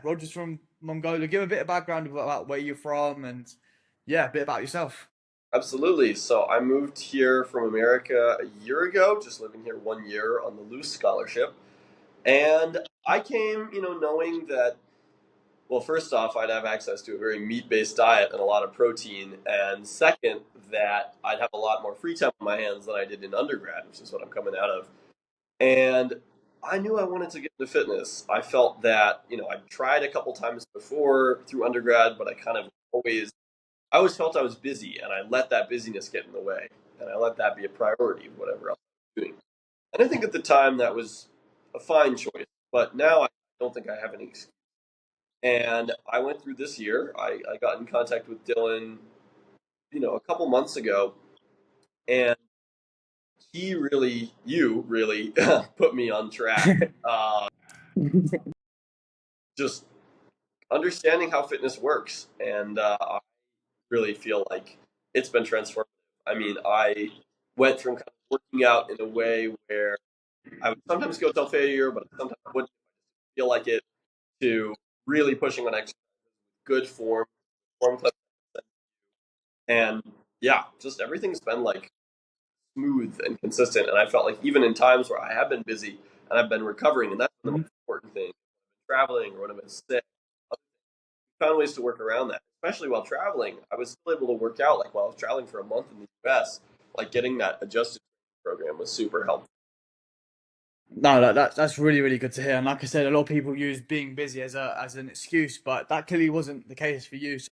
Roger's from Mongolia. Give a bit of background about where you're from and yeah, a bit about yourself. Absolutely. So I moved here from America a year ago, just living here 1 year on the Loose Scholarship. And I came, knowing that, well, first off, I'd have access to a very meat-based diet and a lot of protein. And second, that I'd have a lot more free time on my hands than I did in undergrad, which is what I'm coming out of. And I knew I wanted to get into fitness. I felt that, I'd tried a couple times before through undergrad, but I always felt I was busy, and I let that busyness get in the way, and I let that be a priority of whatever else I was doing. And I think at the time that was a fine choice, but now I don't think I have any excuse. And I went through this year. I got in contact with Dylan, a couple months ago, and you really put me on track. Just understanding how fitness works, and I really feel like it's been transformative. I mean, I went from kind of working out in a way where I would sometimes go till failure, but sometimes wouldn't feel like it, to really pushing on exercise, good form clip, and yeah, just everything's been like smooth and consistent. And I felt like even in times where I have been busy and I've been recovering, and that's the most important thing, traveling or when I've been sick, I found ways to work around that. Especially while traveling, I was still able to work out. Like while I was traveling for a month in the U.S., like getting that adjusted program was super helpful. No, that's really really good to hear. And like I said, a lot of people use being busy as a as an excuse, but that clearly wasn't the case for you. So,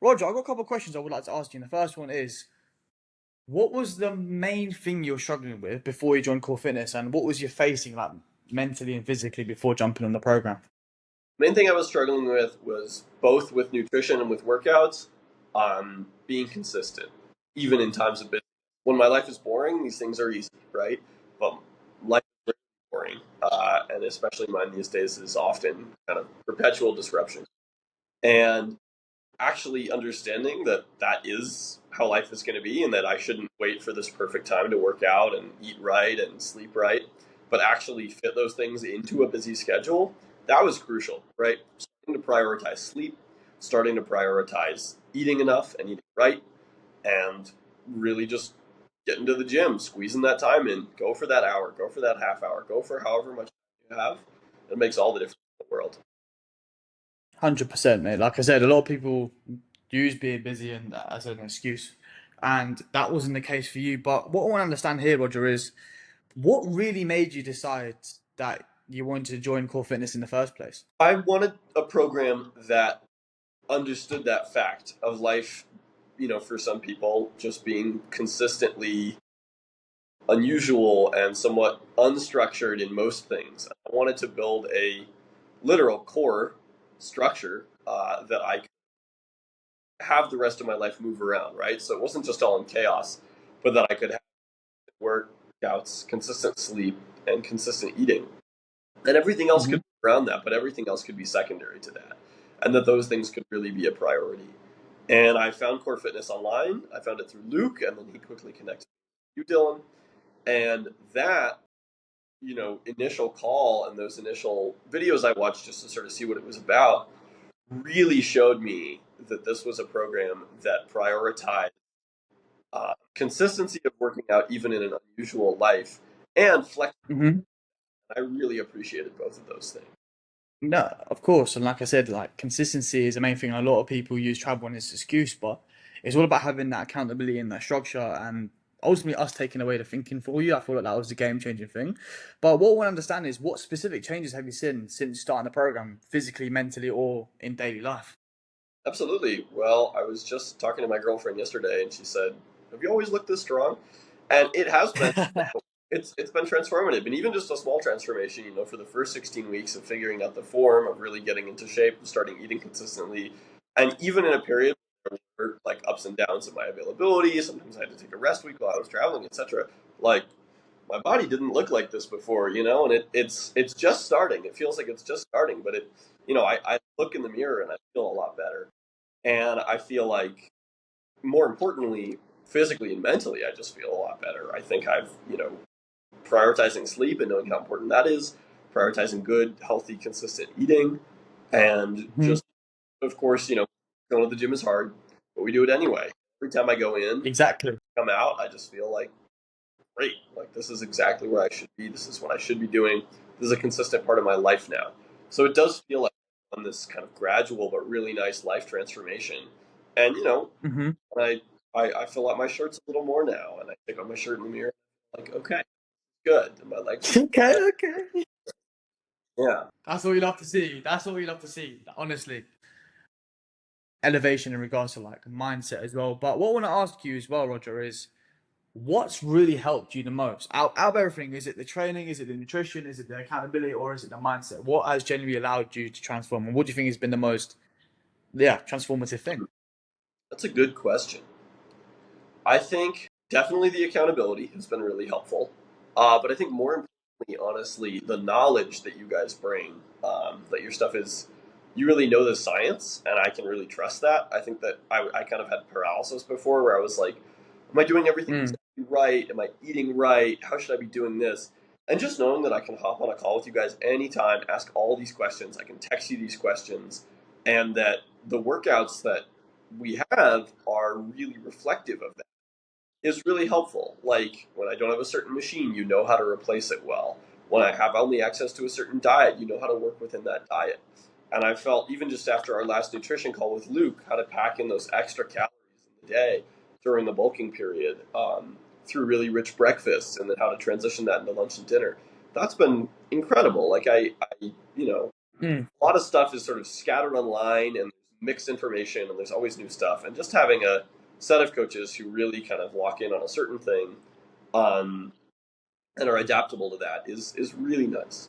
Roger, I've got a couple of questions I would like to ask you. And the first one is, what was the main thing you were struggling with before you joined Core Fitness, and what was you facing like mentally and physically before jumping on the program? Main thing I was struggling with was both with nutrition and with workouts, being consistent, even in times of business. When my life is boring, these things are easy, right? But life is very boring, and especially mine these days is often kind of perpetual disruption. And actually understanding that that is how life is going to be, and that I shouldn't wait for this perfect time to work out and eat right and sleep right, but actually fit those things into a busy schedule, that was crucial, right? Starting to prioritize sleep, starting to prioritize eating enough and eating right, and really just getting to the gym, squeezing that time in, go for that hour, go for that half hour, go for however much you have. It makes all the difference in the world. 100%, mate. Like I said, a lot of people use being busy and as an excuse, and that wasn't the case for you. But what I want to understand here, Roger, is what really made you decide that you wanted to join Core Fitness in the first place? I wanted a program that understood that fact of life, for some people, just being consistently unusual and somewhat unstructured in most things. I wanted to build a literal core structure that I could have the rest of my life move around, right? So it wasn't just all in chaos, but that I could have workouts, consistent sleep, and consistent eating. And everything else could Hmm. be around that, but everything else could be secondary to that. And that those things could really be a priority. And I found Core Fitness online. I found it through Luke, and then he quickly connected you, Dylan. And that, initial call and those initial videos I watched just to sort of see what it was about really showed me that this was a program that prioritized consistency of working out even in an unusual life and flexibility. Hmm. I really appreciated both of those things. No, of course, and like I said, like consistency is the main thing. A lot of people use travel as an excuse, but it's all about having that accountability and that structure, and ultimately us taking away the thinking for you. I feel like that was the game changing thing. But what I want to understand is what specific changes have you seen since starting the program, physically, mentally, or in daily life? Absolutely. Well, I was just talking to my girlfriend yesterday, and she said, "Have you always looked this strong?" And it has been. It's been transformative, and even just a small transformation. For the first 16 weeks of figuring out the form, of really getting into shape, starting eating consistently, and even in a period where there were like ups and downs in my availability. Sometimes I had to take a rest week while I was traveling, etc. Like my body didn't look like this before, and it's just starting. It feels like it's just starting, but I look in the mirror and I feel a lot better. And I feel like, more importantly, physically and mentally, I just feel a lot better. I think I've, prioritizing sleep and knowing how important that is, prioritizing good, healthy, consistent eating, And Mhm. just, of course, going to the gym is hard, but we do it anyway. Every time I go in, Exactly. come out, I just feel like great. Like this is exactly where I should be. This is what I should be doing. This is a consistent part of my life now. So it does feel like I'm on this kind of gradual but really nice life transformation. And Hmm. when I fill out my shirts a little more now, and I take off my shirt in the mirror, like okay, good. And my legs are Okay, fine. okay. Yeah. That's all you love to see. That's all you love to see. Honestly, elevation in regards to like mindset as well. But what I want to ask you as well, Roger, is what's really helped you the most out of everything? Is it the training? Is it the nutrition? Is it the accountability? Or is it the mindset? What has genuinely allowed you to transform? And what do you think has been the most, yeah, transformative thing? That's a good question. I think definitely the accountability has been really helpful. But I think more importantly, honestly, the knowledge that you guys bring, that your stuff is, you really know the science, and I can really trust that. I think that I kind of had paralysis before where I was like, am I doing everything Mm. exactly right? Am I eating right? How should I be doing this? And just knowing that I can hop on a call with you guys anytime, ask all these questions, I can text you these questions, and that the workouts that we have are really reflective of that is really helpful. Like when I don't have a certain machine, you know how to replace it well. When I have only access to a certain diet, you know how to work within that diet. And I felt even just after our last nutrition call with Luke, how to pack in those extra calories in the day during the bulking period through really rich breakfasts, and then how to transition that into lunch and dinner. That's been incredible. Like Mm. a lot of stuff is sort of scattered online and there's mixed information and there's always new stuff. And just having a set of coaches who really kind of lock in on a certain thing um, and are adaptable to that is really nice.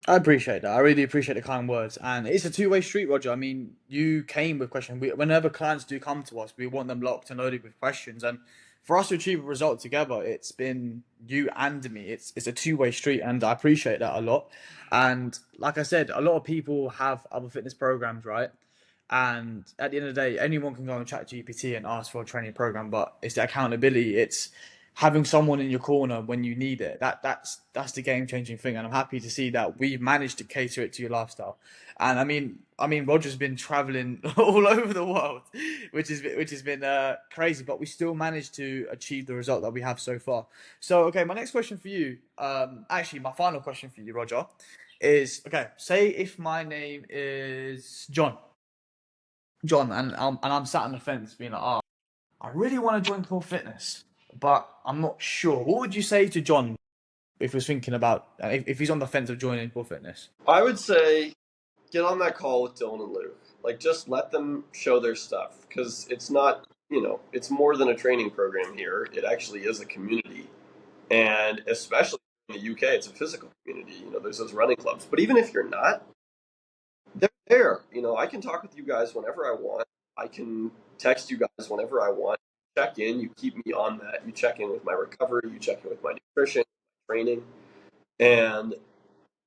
I appreciate that. I really appreciate the kind words, and it's a two-way street, Roger. I mean, you came with questions. Whenever clients do come to us, we want them locked and loaded with questions, and for us to achieve a result together, it's been you and me. It's a two-way street, and I appreciate that a lot. And like I said, a lot of people have other fitness programs, right? And at the end of the day, anyone can go on ChatGPT and ask for a training program, but it's the accountability. It's having someone in your corner when you need it. That's the game changing thing, and I'm happy to see that we've managed to cater it to your lifestyle. And I mean, Roger's been traveling all over the world, which has been crazy, but we still managed to achieve the result that we have so far. So, okay, my next question for you, actually, my final question for you, Roger, is okay. Say if my name is John, and I'm sat on the fence, being like, oh, I really want to join Core Fitness, but I'm not sure. What would you say to John if he's thinking about if he's on the fence of joining Core Fitness? I would say get on that call with Dylan and Luke. Like just let them show their stuff because it's not, it's more than a training program here. It actually is a community. And especially in the UK, it's a physical community. There's those running clubs. But even if you're not, they're there. I can talk with you guys whenever I want. I can text you guys whenever I want. Check in. You keep me on that. You check in with my recovery. You check in with my nutrition, training, and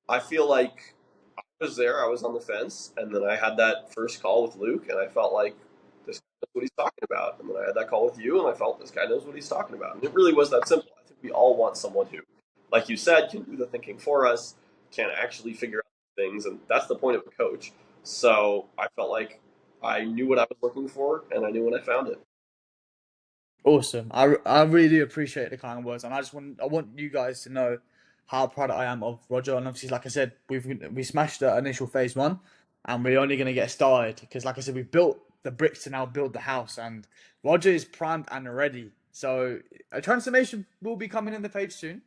I feel like I was there. I was on the fence, and then I had that first call with Luke, and I felt like this guy knows what he's talking about. And then I had that call with you, and I felt this guy knows what he's talking about. And it really was that simple. I think we all want someone who, like you said, can do the thinking for us, can actually figure out things, and that's the point of a coach. So I felt like I knew what I was looking for, and I knew when I found it. Awesome. I really do appreciate the kind words, and I want you guys to know how proud I am of Roger. And obviously, like I said, we smashed the initial phase one, and we're only gonna get started because, like I said, we built the bricks to now build the house, and Roger is primed and ready. So a transformation will be coming in the page soon,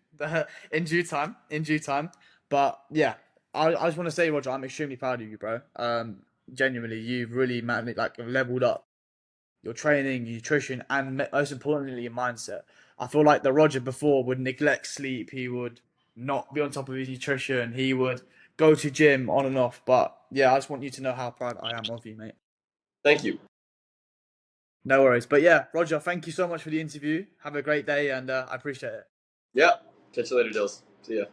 in due time, in due time. But yeah, I just want to say, Roger, I'm extremely proud of you, bro. Genuinely, you've really like leveled up your training, your nutrition, and most importantly, your mindset. I feel like the Roger before would neglect sleep. He would not be on top of his nutrition. He would go to gym on and off. But yeah, I just want you to know how proud I am of you, mate. Thank you. No worries. But yeah, Roger, thank you so much for the interview. Have a great day, and I appreciate it. Yeah. Catch you later, Dills. See ya.